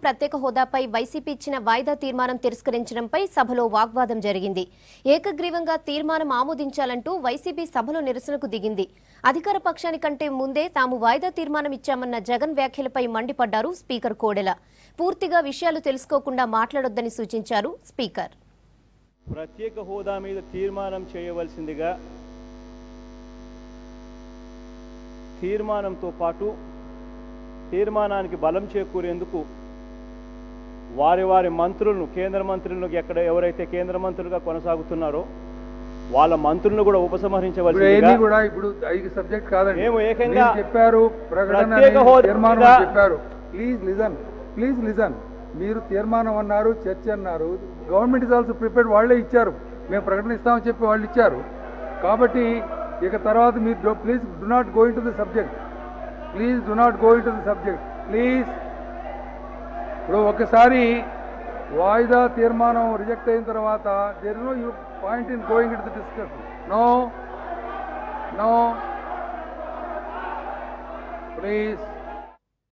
ప్రత్యేక హోదాపై వైసీపీ ఇచ్చిన వాయిదా తీర్మానం తిరస్కరించడంపై సభలో వాగ్వాదం జరిగింది. ఏకగ్రీవంగా తీర్మానం ఆమోదించాలంటూ వైసీపీ సభలో నిరసనకు దిగింది. అధికార పక్షానికంటే ముందే తాము వాయిదా తీర్మానం ఇచ్చామన్న జగన్ వ్యాఖ్యలపై మండిపడ్డారు స్పీకర్ కోడెల. పూర్తిగా విషయాలు తెలుసుకోకుండా మాట్లాడొద్దని సూచించారు స్పీకర్. ప్రత్యేక హోదా మీద తీర్మానం చేయవలసిందిగా తీర్మానంతో పాటు తీర్మానానికి బలం చేకూరేందుకు వారి మంత్రులను కేంద్ర మంత్రులను ఎవరైతే కేంద్ర మంత్రులుగా కొనసాగుతున్నారో వాళ్ళ మంత్రులను కూడా ఉపసంహరించవలసిందిగా మేము ఏకంగా చెప్పారు. ప్రత్యేక హోదా చెప్పారు. ప్లీజ్ లిజన్ మీరు తీర్మానం అన్నారు, చర్చ అన్నారు. Government is also prepared. వాళ్ళే ఇచ్చారు. మేము ప్రకటన ఇస్తామని చెప్పి వాళ్ళు ఇచ్చారు. కాబట్టి ఇక తర్వాత మీరు please do not go into the subject. Please ఇప్పుడు ఒకసారి వాయిదా తీర్మానం రిజెక్ట్ అయిన తర్వాత there is no point in going into the discussion. No please.